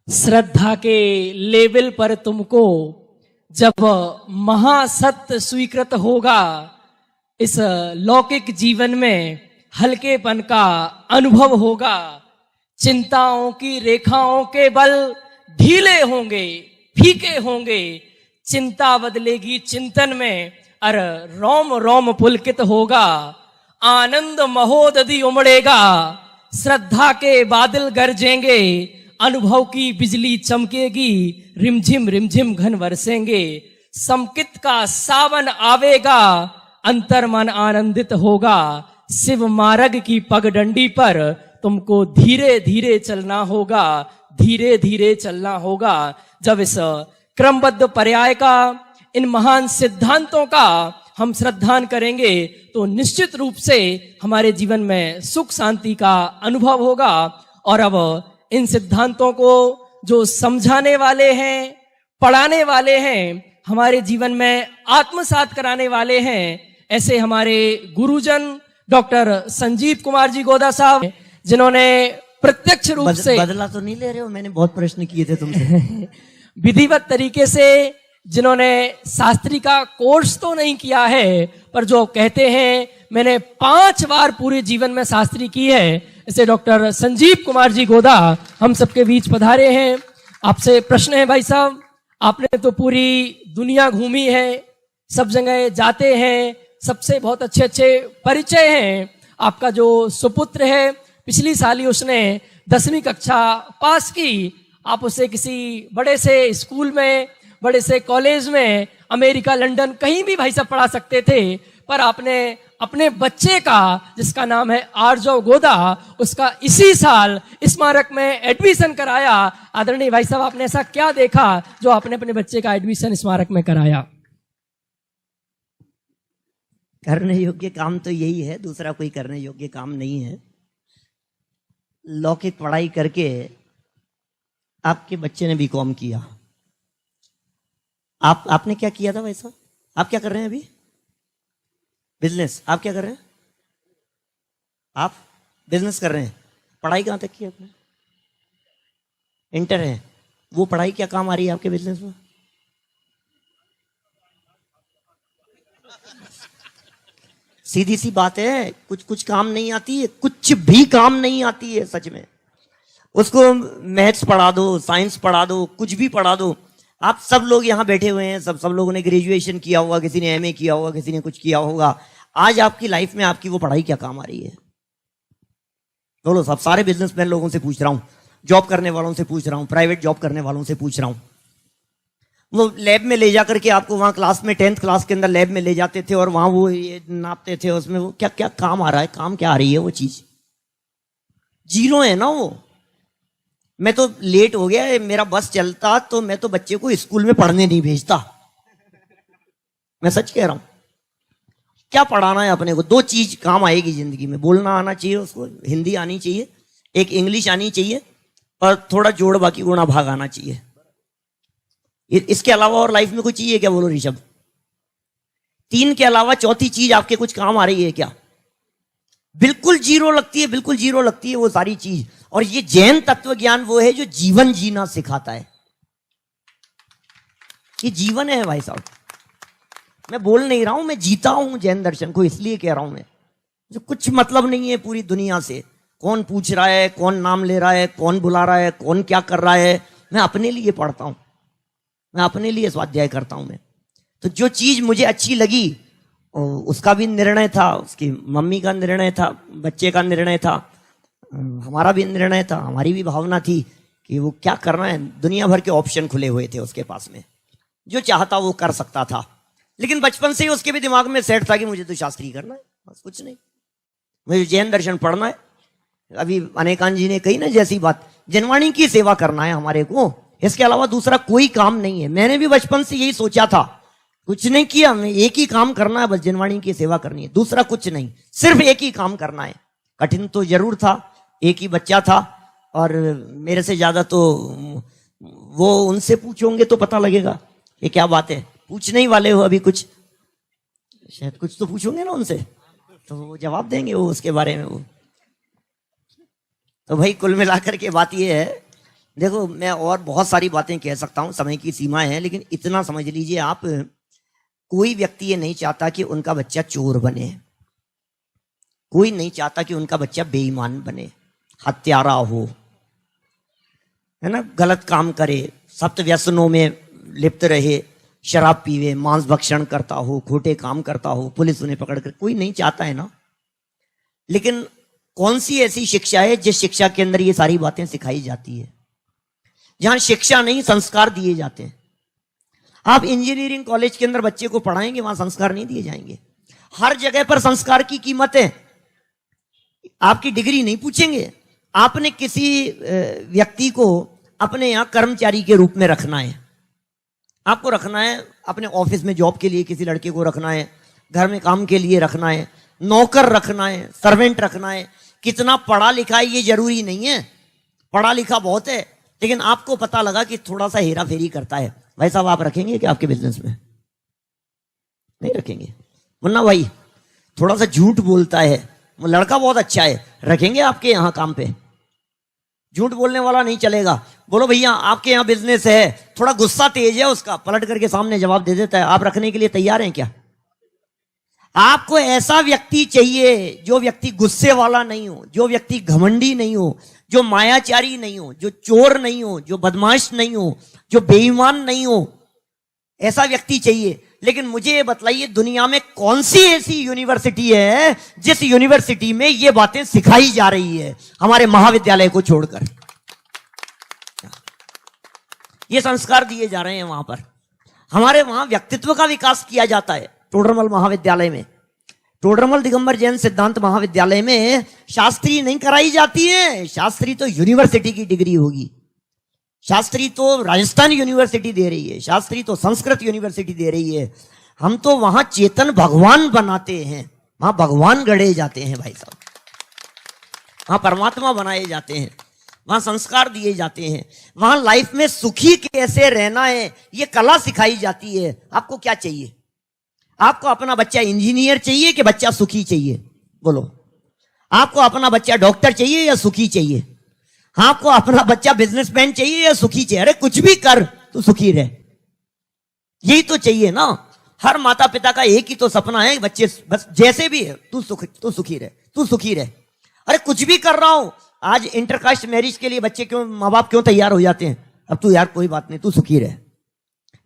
श्रद्धा के लेवल पर तुमको जब महासत्य स्वीकृत होगा, इस लौकिक जीवन में हल्केपन का अनुभव होगा। चिंताओं की रेखाओं के बल ढीले होंगे, फीके होंगे। चिंता बदलेगी चिंतन में, और रोम रोम पुलकित होगा। आनंद महोदधि उमड़ेगा, श्रद्धा के बादल गरजेंगे। अनुभव की बिजली चमकेगी, रिमझिम घन बरसेंगे। समकित का सावन आवेगा, अंतर मन आनंदित होगा। शिव मार्ग की पगडंडी पर तुमको धीरे धीरे चलना होगा, धीरे धीरे चलना होगा। जब इस क्रमबद्ध पर्याय का, इन महान सिद्धांतों का हम श्रद्धान करेंगे तो निश्चित रूप से हमारे जीवन में सुख शांति का अनुभव होगा। और अब इन सिद्धांतों को जो समझाने वाले हैं, पढ़ाने वाले हैं, हमारे जीवन में आत्मसात कराने वाले हैं, ऐसे हमारे गुरुजन डॉक्टर संजीव कुमार जी गोदा साहब, जिन्होंने प्रत्यक्ष रूप से बदला तो नहीं ले रहे हो? मैंने बहुत प्रश्न किए थे तुमसे। विधिवत तरीके से, जिन्होंने शास्त्री का कोर्स तो नहीं किया है, पर जो कहते हैं मैंने 5 बार पूरे जीवन में शास्त्री की है, ऐसे डॉक्टर संजीव कुमार जी गोदा हम सबके बीच पधारे हैं। आपसे प्रश्न है भाई साहब, आपने तो पूरी दुनिया घूमी है, सब जगह जाते हैं, सबसे बहुत अच्छे अच्छे परिचय हैं। आपका जो सुपुत्र है, पिछली साल ही उसने 10वीं कक्षा पास की। आप उसे किसी बड़े से स्कूल में, बड़े से कॉलेज में, अमेरिका, लंदन, कहीं भी भाई साहब पढ़ा सकते थे, पर आपने अपने बच्चे का, जिसका नाम है आर्जव गोदा, उसका इसी साल स्मारक में एडमिशन कराया। आदरणीय भाई साहब, आपने ऐसा क्या देखा जो आपने अपने बच्चे का एडमिशन स्मारक में कराया? करने योग्य काम तो यही है, दूसरा कोई करने योग्य काम नहीं है। लौकिक पढ़ाई करके आपके बच्चे ने बीकॉम किया, आपने क्या किया था वैसा? आप क्या कर रहे हैं अभी? बिजनेस। आप क्या कर रहे हैं? आप बिजनेस कर रहे हैं। पढ़ाई कहां तक की आपने? इंटर है। वो पढ़ाई क्या काम आ रही है आपके बिजनेस में? सीधी सी बात है, कुछ काम नहीं आती है, कुछ भी काम नहीं आती है सच में। उसको मैथ्स पढ़ा दो, साइंस पढ़ा दो, कुछ भी पढ़ा दो। आप सब लोग यहाँ बैठे हुए हैं, सब लोगों ने ग्रेजुएशन किया होगा, किसी ने एमए किया होगा, किसी ने कुछ किया होगा। आज आपकी लाइफ में आपकी वो पढ़ाई क्या काम आ रही है? बोलो सब। सारे बिजनेसमैन लोगों से पूछ रहा हूँ, जॉब करने वालों से पूछ रहा हूँ, प्राइवेट जॉब करने वालों से पूछ रहा हूँ। वो लैब में ले जाकर के आपको वहां क्लास में, 10th क्लास के अंदर लैब में ले जाते थे और वहां वो ये नापते थे, उसमें वो क्या क्या काम आ रहा है, काम क्या आ रही है? वो चीज जीरो है ना वो। मैं तो लेट हो गया, मेरा बस चलता तो मैं तो बच्चे को स्कूल में पढ़ने नहीं भेजता। मैं सच कह रहा हूं। क्या पढ़ाना है अपने को? 2 चीज काम आएगी जिंदगी में। बोलना आना चाहिए उसको, हिंदी आनी चाहिए, एक इंग्लिश आनी चाहिए, और थोड़ा जोड़ बाकी गुणा भाग आना चाहिए। इसके अलावा और लाइफ में कुछ चाहिए क्या? बोलो ऋषभ। 3 के अलावा चौथी चीज आपके कुछ काम आ रही है क्या? बिल्कुल जीरो लगती है, बिल्कुल जीरो लगती है वो सारी चीज। और ये जैन तत्व ज्ञान वो है जो जीवन जीना सिखाता है। ये जीवन है भाई साहब। मैं बोल नहीं रहा हूं, मैं जीता हूं जैन दर्शन को, इसलिए कह रहा हूं मैं। जो कुछ मतलब नहीं है पूरी दुनिया से, कौन पूछ रहा है, कौन नाम ले रहा है, कौन बुला रहा है, कौन क्या कर रहा है। मैं अपने लिए पढ़ता हूं, मैं अपने लिए स्वाध्याय करता हूं मैं। तो जो चीज मुझे अच्छी लगी, उसका भी निर्णय था, उसकी मम्मी का निर्णय था, बच्चे का निर्णय था, हमारा भी निर्णय था, हमारी भी भावना थी कि वो क्या करना है। दुनिया भर के ऑप्शन खुले हुए थे उसके पास में, जो चाहता वो कर सकता था। लेकिन बचपन से ही उसके भी दिमाग में सेट था कि मुझे तो शास्त्री करना है, बस कुछ नहीं, मुझे जैन दर्शन पढ़ना है। अभी अनेकान जी ने कही ना जैसी बात, जनवाणी की सेवा करना है हमारे को, इसके अलावा दूसरा कोई काम नहीं है। मैंने भी बचपन से यही सोचा था, कुछ नहीं किया, मैं एक ही काम करना है, बस जनवाणी की सेवा करनी है, दूसरा कुछ नहीं, सिर्फ एक ही काम करना है। कठिन तो जरूर था, एक ही बच्चा था, और मेरे से ज्यादा तो वो, उनसे पूछोगे तो पता लगेगा ये क्या बात है। पूछने ही वाले हो अभी, कुछ शायद कुछ तो पूछोगे ना उनसे, तो वो जवाब देंगे वो उसके बारे में। वो तो भाई कुल मिलाकर के बात ये है, देखो, मैं और बहुत सारी बातें कह सकता हूं, समय की सीमा है, लेकिन इतना समझ लीजिए आप, कोई व्यक्ति ये नहीं चाहता कि उनका बच्चा चोर बने, कोई नहीं चाहता कि उनका बच्चा बेईमान बने, हत्यारा हो, है ना, गलत काम करे, सप्त व्यसनों में लिप्त रहे, शराब पीवे, मांस भक्षण करता हो, खोटे काम करता हो, पुलिस उन्हें पकड़ कर, कोई नहीं चाहता है ना। लेकिन कौन सी ऐसी शिक्षा है जिस शिक्षा के अंदर ये सारी बातें सिखाई जाती है? जहां शिक्षा नहीं, संस्कार दिए जाते हैं। आप इंजीनियरिंग कॉलेज के अंदर बच्चे को पढ़ाएंगे, वहां संस्कार नहीं दिए जाएंगे। हर जगह पर संस्कार की कीमत है। आपकी डिग्री नहीं पूछेंगे, आपने किसी व्यक्ति को अपने यहां कर्मचारी के रूप में रखना है, आपको रखना है, अपने ऑफिस में जॉब के लिए किसी लड़के को रखना है, घर में काम के लिए रखना है, नौकर रखना है, सर्वेंट रखना है। कितना पढ़ा लिखा है ये जरूरी नहीं है, पढ़ा लिखा बहुत है, लेकिन आपको पता लगा कि थोड़ा सा हेरा फेरी करता है, भाई साहब आप रखेंगे क्या आपके बिजनेस में? नहीं रखेंगे। मुन्ना भाई थोड़ा सा झूठ बोलता है, लड़का बहुत अच्छा है, रखेंगे आपके यहां काम पे? झूठ बोलने वाला नहीं चलेगा। बोलो भैया आपके यहां बिजनेस है, थोड़ा गुस्सा तेज है उसका, पलट करके सामने जवाब दे देता है, आप रखने के लिए तैयार हैं क्या? आपको ऐसा व्यक्ति चाहिए जो व्यक्ति गुस्से वाला नहीं हो, जो व्यक्ति घमंडी नहीं हो, जो मायाचारी नहीं हो, जो चोर नहीं हो, जो बदमाश नहीं हो, जो बेईमान नहीं हो, ऐसा व्यक्ति चाहिए। लेकिन मुझे ये बतलाइए, दुनिया में कौन सी ऐसी यूनिवर्सिटी है जिस यूनिवर्सिटी में ये बातें सिखाई जा रही है? हमारे महाविद्यालय को छोड़कर ये संस्कार दिए जा रहे हैं। वहां पर हमारे वहां व्यक्तित्व का विकास किया जाता है। टोडरमल महाविद्यालय में, टोडरमल दिगंबर जैन सिद्धांत महाविद्यालय में शास्त्री नहीं कराई जाती है। शास्त्री तो यूनिवर्सिटी की डिग्री होगी, शास्त्री तो राजस्थान यूनिवर्सिटी दे रही है, शास्त्री तो संस्कृत यूनिवर्सिटी दे रही है। हम तो वहां चेतन भगवान बनाते हैं, वहां भगवान गढ़े जाते हैं भाई साहब, वहां परमात्मा बनाए जाते हैं, वहां संस्कार दिए जाते हैं, वहां लाइफ में सुखी कैसे रहना है ये कला सिखाई जाती है। आपको क्या चाहिए? आपको अपना बच्चा इंजीनियर चाहिए कि बच्चा सुखी चाहिए? बोलो, आपको अपना बच्चा डॉक्टर चाहिए या सुखी चाहिए? आपको अपना बच्चा बिजनेसमैन चाहिए या सुखी चाहिए? अरे कुछ भी कर तो सुखी रहे, यही तो चाहिए ना। हर माता पिता का एक ही तो सपना है, बच्चे बस जैसे भी है तू सुखी रहे, तू सुखी रहे। अरे कुछ भी कर रहा हूं, आज इंटरकास्ट मैरिज के लिए बच्चे क्यों, माँ बाप क्यों तैयार हो जाते हैं? अब तू यार कोई बात नहीं, तू सुखी रहे।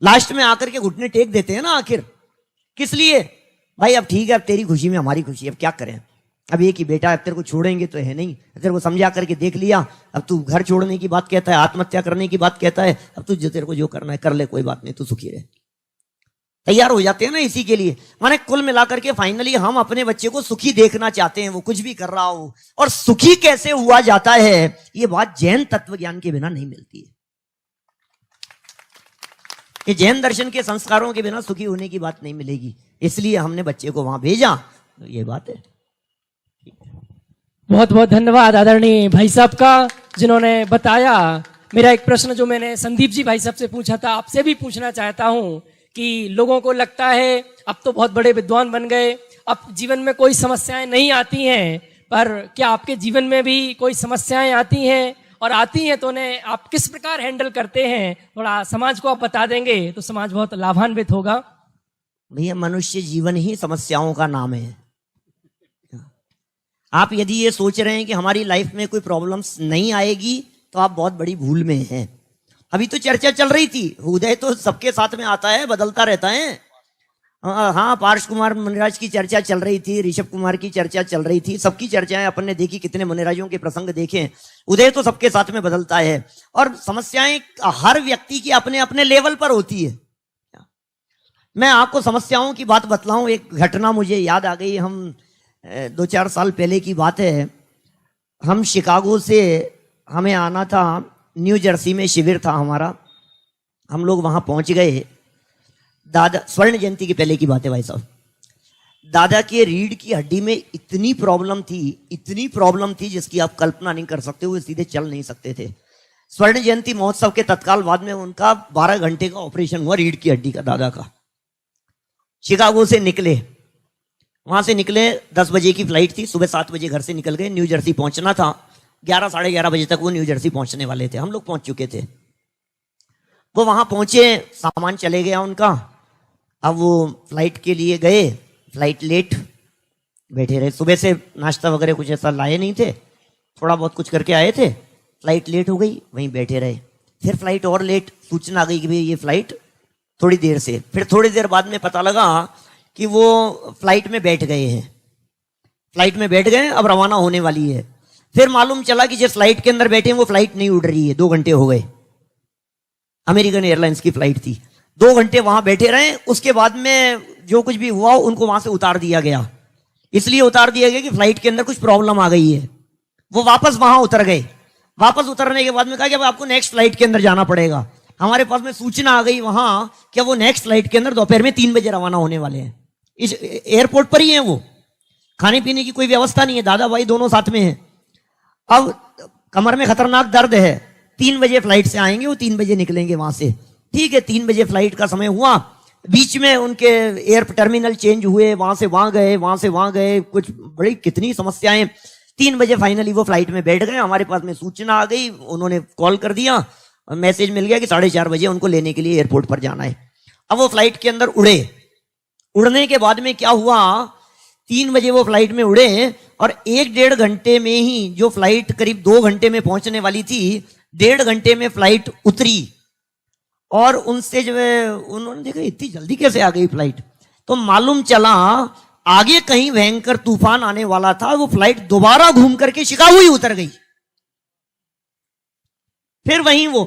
लास्ट में आकर के घुटने टेक देते हैं ना आखिर, किस लिए? भाई अब ठीक है, अब तेरी खुशी में हमारी खुशी, अब क्या करें, अब एक ही बेटा, अब तेरे को छोड़ेंगे तो है नहीं, तेरे को समझा करके देख लिया, अब तू घर छोड़ने की बात कहता है, आत्महत्या करने की बात कहता है, अब तू तेरे को जो करना है कर ले, कोई बात नहीं, तू सुखी रहे। तैयार हो जाते हैं ना इसी के लिए। माने कुल मिलाकर के फाइनली हम अपने बच्चे को सुखी देखना चाहते हैं, वो कुछ भी कर रहा हो। और सुखी कैसे हुआ जाता है ये बात जैन तत्व ज्ञान के बिना नहीं मिलती है। ये जैन दर्शन के संस्कारों के बिना सुखी होने की बात नहीं मिलेगी, इसलिए हमने बच्चे को वहां भेजा। तो ये बात है। बहुत बहुत धन्यवाद आदरणीय भाई साहब का, जिन्होंने बताया। मेरा एक प्रश्न जो मैंने संदीप जी भाई साहब से पूछा था, आपसे भी पूछना चाहता हूं कि लोगों को लगता है अब तो बहुत बड़े विद्वान बन गए, अब जीवन में कोई समस्याएं नहीं आती हैं, पर क्या आपके जीवन में भी कोई समस्याएं आती हैं? और आती हैं तो उन्हें आप किस प्रकार हैंडल करते हैं? थोड़ा समाज को आप बता देंगे तो समाज बहुत लाभान्वित होगा। भैया मनुष्य जीवन ही समस्याओं का नाम है। आप यदि ये सोच रहे हैं कि हमारी लाइफ में कोई प्रॉब्लम्स नहीं आएगी तो आप बहुत बड़ी भूल में हैं। अभी तो चर्चा चल रही थी, उदय तो सबके साथ में आता है, बदलता रहता है। हाँ, पार्श कुमार मुनिराज की चर्चा चल रही थी, ऋषभ कुमार की चर्चा चल रही थी, सबकी चर्चाएं अपन ने देखी, कितने मुनिराजों के प्रसंग देखे। उदय तो सबके साथ में बदलता है, और समस्याएं हर व्यक्ति की अपने अपने लेवल पर होती है। मैं आपको समस्याओं की बात बतलाऊं, एक घटना मुझे याद आ गई। हम 2-4 साल पहले की बात है, हम शिकागो से हमें आना था, न्यू जर्सी में शिविर था हमारा। हम लोग वहां पहुंच गए। दादा, स्वर्ण जयंती के पहले की बात है भाई साहब। दादा के रीढ़ की हड्डी में इतनी प्रॉब्लम थी जिसकी आप कल्पना नहीं कर सकते, वो सीधे चल नहीं सकते थे। स्वर्ण जयंती महोत्सव के तत्काल बाद में उनका 12 घंटे का ऑपरेशन हुआ रीढ़ की हड्डी का, दादा का। शिकागो से निकले, वहां से निकले, 10 बजे की फ्लाइट थी, सुबह 7 बजे घर से निकल गए, न्यू जर्सी पहुंचना था। 11 साढ़े 11 बजे तक वो न्यू जर्सी पहुंचने वाले थे, हम लोग पहुंच चुके थे। वो वहां पहुंचे, सामान चले गया उनका। अब वो फ्लाइट के लिए गए, फ्लाइट लेट, बैठे रहे। सुबह से नाश्ता वगैरह कुछ ऐसा लाए नहीं थे, थोड़ा बहुत कुछ करके आए थे। फ्लाइट लेट हो गई, वहीं बैठे रहे। फिर फ्लाइट और लेट, सूचना आ गई कि भाई ये फ्लाइट थोड़ी देर से। फिर थोड़ी देर बाद में पता लगा कि वो फ्लाइट में बैठ गए हैं, फ्लाइट में बैठ गए, अब रवाना होने वाली है। फिर मालूम चला कि जिस फ्लाइट के अंदर बैठे हैं वो फ्लाइट नहीं उड़ रही है। 2 घंटे हो गए, अमेरिकन एयरलाइंस की फ्लाइट थी। 2 घंटे वहां बैठे रहे। उसके बाद में जो कुछ भी हुआ उनको वहां से उतार दिया गया। इसलिए उतार दिया गया कि फ्लाइट के अंदर कुछ प्रॉब्लम आ गई है। वो वापस वहां उतर गए। वापस उतरने के बाद में कहा कि अब आपको नेक्स्ट फ्लाइट के अंदर जाना पड़ेगा। हमारे पास में सूचना आ गई वहां कि वो नेक्स्ट फ्लाइट के अंदर दोपहर में 3 बजे रवाना होने वाले हैं। इस एयरपोर्ट पर ही है वो, खाने पीने की कोई व्यवस्था नहीं है, दादा भाई दोनों साथ में हैं। अब कमर में खतरनाक दर्द है, 3 बजे फ्लाइट से आएंगे, वो 3 बजे निकलेंगे वहां से। ठीक है, 3 बजे फ्लाइट का समय हुआ। बीच में उनके एयर टर्मिनल चेंज हुए, वहां से वहां गए, वहां से वहां गए, कुछ बड़ी कितनी समस्याएं। 3 बजे फाइनली वो फ्लाइट में बैठ गए। हमारे पास में सूचना आ गई, उन्होंने कॉल कर दिया, मैसेज मिल गया कि 4:30 बजे उनको लेने के लिए एयरपोर्ट पर जाना है। अब वो फ्लाइट के अंदर उड़े। उड़ने के बाद में क्या हुआ, 3 बजे वो फ्लाइट में उड़े और 1-1.5 घंटे में ही, जो फ्लाइट करीब 2 घंटे में पहुंचने वाली थी, 1.5 घंटे में फ्लाइट उतरी। और उनसे जो है उन्होंने देखा इतनी जल्दी कैसे आ गई फ्लाइट। तो मालूम चला आगे कहीं भयंकर तूफान आने वाला था। वो फ्लाइट दोबारा घूम करके शिकागो ही उतर गई। फिर वहीं वो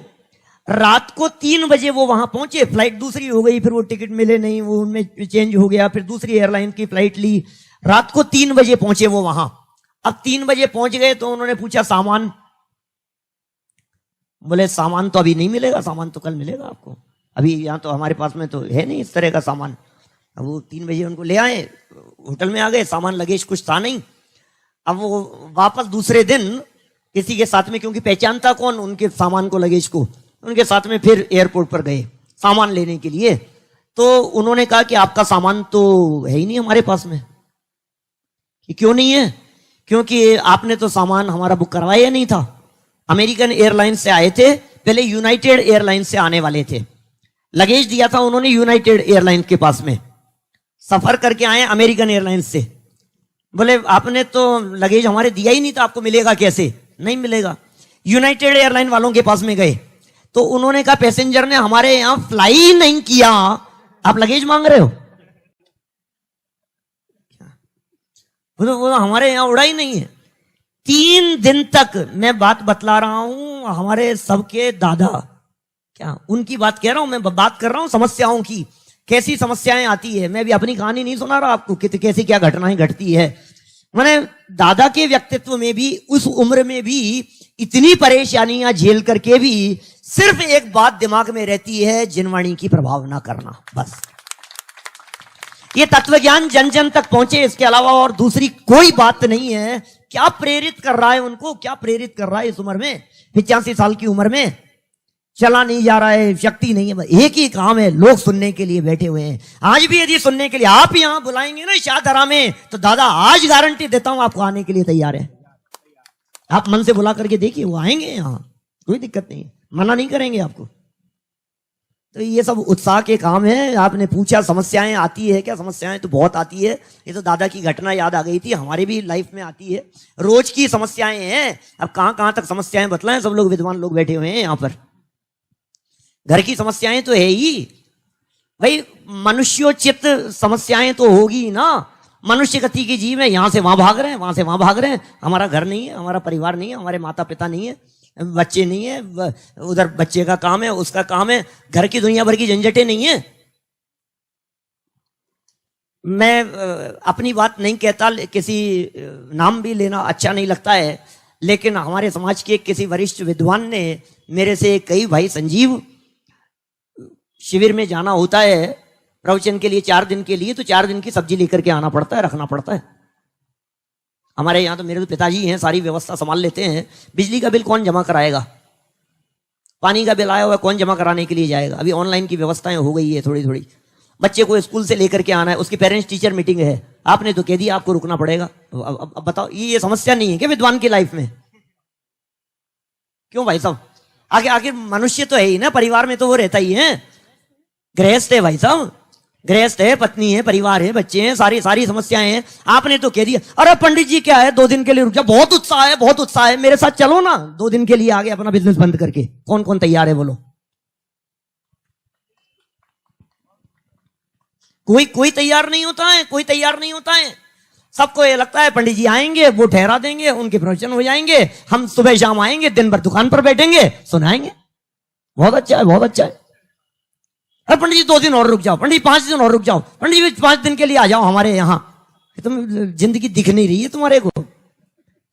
रात को 3 बजे वो वहां पहुंचे, फ्लाइट दूसरी हो गई। फिर वो टिकट मिले नहीं, वो उनमें चेंज हो गया। फिर दूसरी एयरलाइन की फ्लाइट ली। रात को 3 बजे पहुंचे वो वहां। अब 3 बजे पहुंच गए तो उन्होंने पूछा सामान। बोले सामान तो अभी नहीं मिलेगा, सामान तो कल मिलेगा आपको, अभी यहां तो हमारे पास में तो है नहीं इस तरह का सामान। अब वो 3 बजे उनको ले आए, होटल में आ गए, सामान लगेज कुछ था नहीं। अब वो वापस दूसरे दिन किसी के साथ में, क्योंकि पहचानता कौन उनके सामान को, लगेज को, उनके साथ में फिर एयरपोर्ट पर गए सामान लेने के लिए। तो उन्होंने कहा कि आपका सामान तो है ही नहीं हमारे पास में। कि क्यों नहीं है? क्योंकि आपने तो सामान हमारा बुक करवाया नहीं था। अमेरिकन एयरलाइंस से आए थे, पहले यूनाइटेड एयरलाइंस से आने वाले थे। लगेज दिया था उन्होंने यूनाइटेड एयरलाइंस के पास में, सफर करके आए अमेरिकन एयरलाइंस से। बोले आपने तो लगेज हमारे दिया ही नहीं था, आपको मिलेगा कैसे? नहीं मिलेगा। यूनाइटेड एयरलाइन वालों के पास में गए तो उन्होंने कहा पैसेंजर ने हमारे यहां फ्लाई ही नहीं किया, आप लगेज मांग रहे हो? वो हमारे यहां उड़ा ही नहीं है। 3 दिन तक मैं बात बतला रहा हूं, हमारे सबके दादा, क्या उनकी बात कह रहा हूं, मैं बात कर रहा हूं समस्याओं की, कैसी समस्याएं आती है। मैं भी अपनी कहानी नहीं सुना रहा आपको कि कैसी क्या घटनाएं घटती है। मैंने दादा के व्यक्तित्व में भी, उस उम्र में भी इतनी परेशानियां झेल करके भी सिर्फ एक बात दिमाग में रहती है, जिनवाणी की प्रभाव ना करना, बस। ये तत्वज्ञान जन जन तक पहुंचे, इसके अलावा और दूसरी कोई बात नहीं है। क्या प्रेरित कर रहा है उनको, क्या प्रेरित कर रहा है इस उम्र में, 85 साल की उम्र में? चला नहीं जा रहा है, शक्ति नहीं है, एक ही काम है, लोग सुनने के लिए बैठे हुए हैं। आज भी यदि सुनने के लिए आप यहां बुलाएंगे ना शाहदरा में, तो दादा आज गारंटी देता हूं आपको आने के लिए तैयार है। आप मन से बुला करके देखिए, वो आएंगे यहां, कोई दिक्कत नहीं, मना नहीं करेंगे आपको। तो ये सब उत्साह के काम है। आपने पूछा समस्याएं आती है क्या? समस्याएं तो बहुत आती है। ये तो दादा की घटना याद आ गई थी, हमारी भी लाइफ में आती है, रोज की समस्याएं हैं। अब कहां कहां तक समस्याएं बतलाएं, सब लोग विद्वान लोग बैठे हुए हैं यहां पर। घर की समस्याएं तो है ही भाई, मनुष्योचित समस्याएं तो होगी ना। मनुष्य गति की जीव है, यहां से वहां भाग रहे हैं, वहां से वहां भाग रहे हैं। हमारा घर नहीं है, हमारा परिवार नहीं है, हमारे माता पिता नहीं है, बच्चे नहीं है, उधर बच्चे का काम है, उसका काम है, घर की दुनिया भर की झंझटें नहीं है। मैं अपनी बात नहीं कहता, किसी नाम भी लेना अच्छा नहीं लगता है, लेकिन हमारे समाज के किसी वरिष्ठ विद्वान ने मेरे से, कई भाई संजीव, शिविर में जाना होता है प्रवचन के लिए 4 दिन के लिए, तो 4 दिन की सब्जी लेकर के आना पड़ता है, रखना पड़ता है। हमारे यहाँ तो मेरे तो पिताजी हैं, सारी व्यवस्था संभाल लेते हैं। बिजली का बिल कौन जमा कराएगा? पानी का बिल आया हुआ कौन जमा कराने के लिए जाएगा? अभी ऑनलाइन की व्यवस्थाएं हो गई है थोड़ी थोड़ी। बच्चे को स्कूल से लेकर के आना है, उसकी पेरेंट्स टीचर मीटिंग है, आपने तो कह दिया आपको रुकना पड़ेगा। अब बताओ, ये समस्या नहीं है क्या विद्वान की लाइफ में? क्यों भाई साहब? आखिर मनुष्य तो है ही ना, परिवार में तो वो रहता ही है। गृहस्थ है भाई साहब, गृहस्थ है, पत्नी है, परिवार है, बच्चे हैं, सारी समस्याएं हैं। आपने तो कह दिया अरे पंडित जी क्या है 2 दिन के लिए रुक जाओ, बहुत उत्साह है, बहुत उत्साह है, मेरे साथ चलो ना 2 दिन के लिए आगे अपना बिजनेस बंद करके। कौन कौन तैयार है बोलो? कोई तैयार नहीं होता है, कोई तैयार नहीं होता है। सबको ये लगता है पंडित जी आएंगे, वो ठहरा देंगे, उनके प्रवचन हो जाएंगे, हम सुबह शाम आएंगे, दिन भर दुकान पर बैठेंगे, सुनाएंगे, बहुत अच्छा है, बहुत अच्छा है। अरे पंडित जी 2 दिन और रुक जाओ, पंडित जी 5 दिन और रुक जाओ, पंडित जी 5 दिन के लिए आ जाओ हमारे यहाँ। तुम जिंदगी दिख नहीं रही है तुम्हारे को।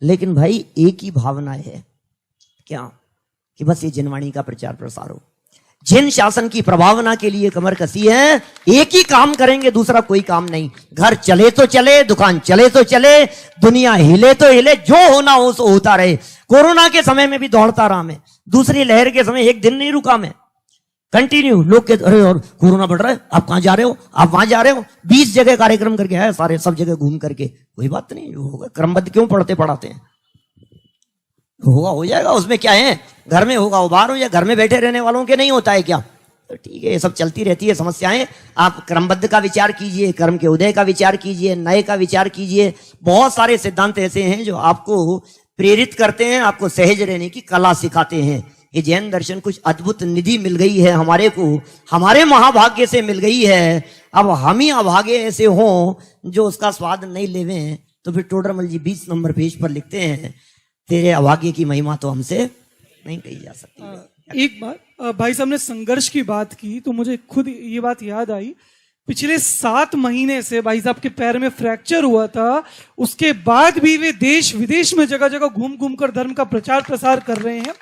लेकिन भाई एक ही भावना है क्या, कि बस ये जिनवाणी का प्रचार प्रसार हो। जिन शासन की प्रभावना के लिए कमर कसी है, एक ही काम करेंगे, दूसरा कोई काम नहीं। घर चले तो चले, दुकान चले तो चले, दुनिया हिले तो हिले, जो होना हो सो होता रहे। कोरोना के समय में भी दौड़ता रहा मैं, दूसरी लहर के समय एक दिन नहीं रुका मैं, कंटिन्यू। लोग के अरे और कोरोना बढ़ रहा है, आप कहां जा रहे हो, आप वहां जा रहे हो, 20 जगह कार्यक्रम करके आए, सारे सब जगह घूम करके। कोई बात नहीं, जो होगा क्रमबद्ध क्यों पढ़ाते हैं, होगा हो जाएगा, उसमें क्या है। घर में होगा वो बाहर हो, या घर में बैठे रहने वालों के नहीं होता है क्या? तो ठीक है, ये सब चलती रहती है समस्याएं। आप क्रमबद्ध का विचार कीजिए, कर्म के उदय का विचार कीजिए, नए का विचार कीजिए। बहुत सारे सिद्धांत ऐसे हैं जो आपको प्रेरित करते हैं, आपको सहज रहने की कला सिखाते हैं। ये जैन दर्शन कुछ अद्भुत निधि मिल गई है हमारे को, हमारे महाभाग्य से मिल गई है। अब हम ही अभागे ऐसे हों जो उसका स्वाद नहीं लेवे। तो फिर टोडरमल जी 20 नंबर पेज पर लिखते हैं, तेरे अभाग्य की महिमा तो हमसे नहीं कही जा सकती। एक बात भाई साहब ने संघर्ष की बात की तो मुझे खुद ये बात याद आई। पिछले 7 महीने से भाई साहब के पैर में फ्रैक्चर हुआ था, उसके बाद भी वे देश विदेश में जगह जगह घूम घूम कर धर्म का प्रचार प्रसार कर रहे हैं।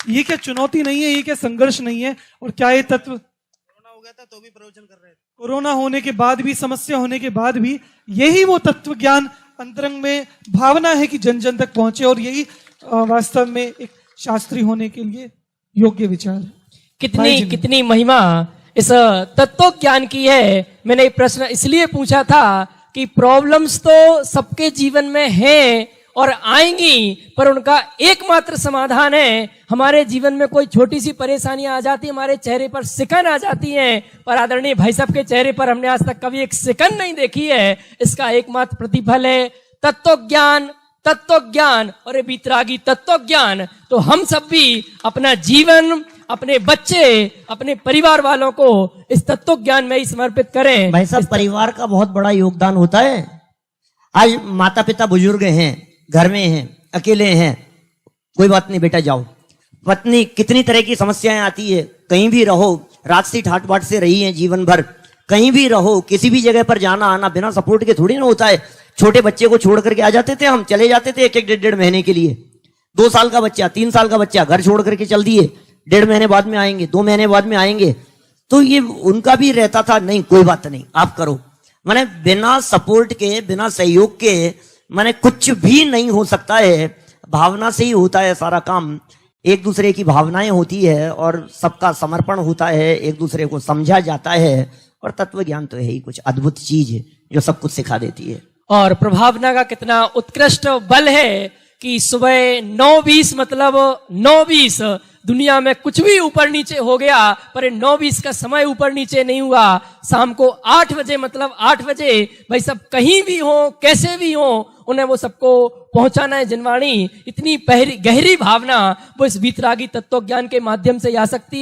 ये क्या चुनौती नहीं है, ये क्या संघर्ष नहीं है? और क्या ये तत्व, कोरोना हो गया था तो भी प्रवचन कर रहे थे, कोरोना होने के बाद भी, समस्या होने के बाद भी, यही वो तत्व ज्ञान अंतरंग में भावना है कि जन जन तक पहुंचे, और यही वास्तव में एक शास्त्री होने के लिए योग्य विचार है। कितनी महिमा इस तत्व ज्ञान की है। मैंने ये प्रश्न इसलिए पूछा था कि प्रॉब्लम्स तो सबके जीवन में हैं और आएंगी, पर उनका एकमात्र समाधान है। हमारे जीवन में कोई छोटी सी परेशानियां आ जाती है, हमारे चेहरे पर सिकन आ जाती है, पर आदरणीय भाई साहब के चेहरे पर हमने आज तक कभी एक सिकन नहीं देखी है। इसका एकमात्र प्रतिफल है तत्व ज्ञान और ये बीतरागी तत्व ज्ञान। तो हम सब भी अपना जीवन, अपने बच्चे, अपने परिवार वालों को इस तत्व ज्ञान में ही समर्पित करें। भाई साहब परिवार का बहुत बड़ा योगदान होता है। आज माता पिता बुजुर्ग हैं, घर में हैं, अकेले हैं, कोई बात नहीं बेटा जाओ। पत्नी कितनी तरह की समस्याएं आती है, कहीं भी रहो, राजसी ठाट बाट से रही है जीवन भर, कहीं भी रहो, किसी भी जगह पर जाना आना बिना सपोर्ट के थोड़ी ना होता है। छोटे बच्चे को छोड़ करके आ जाते थे, हम चले जाते थे 1-1 महीने के लिए। 2 साल का बच्चा, 3 साल का बच्चा घर छोड़ करके चल दिए, 1.5 महीने बाद में आएंगे, 2 महीने बाद में आएंगे। तो ये उनका भी रहता था, नहीं कोई बात नहीं आप करो। माने बिना सपोर्ट के, बिना सहयोग के माने कुछ भी नहीं हो सकता है। भावना से ही होता है सारा काम। एक दूसरे की भावनाएं होती है और सबका समर्पण होता है, एक दूसरे को समझा जाता है। और तत्व ज्ञान तो है ही कुछ अद्भुत चीज है जो सब कुछ सिखा देती है। और प्रभावना का कितना उत्कृष्ट बल है कि सुबह 9:20 मतलब 9:20 दुनिया में कुछ भी ऊपर नीचे हो गया, पर 9:20 का समय ऊपर नीचे नहीं हुआ। शाम को 8 बजे मतलब 8 बजे भाई सब कहीं भी हो, कैसे भी हो, उन्हें वो सबको पहुंचाना है जिनवाणी। इतनी गहरी भावना वो इस बीतरागी तत्व ज्ञान के माध्यम से आ सकती है।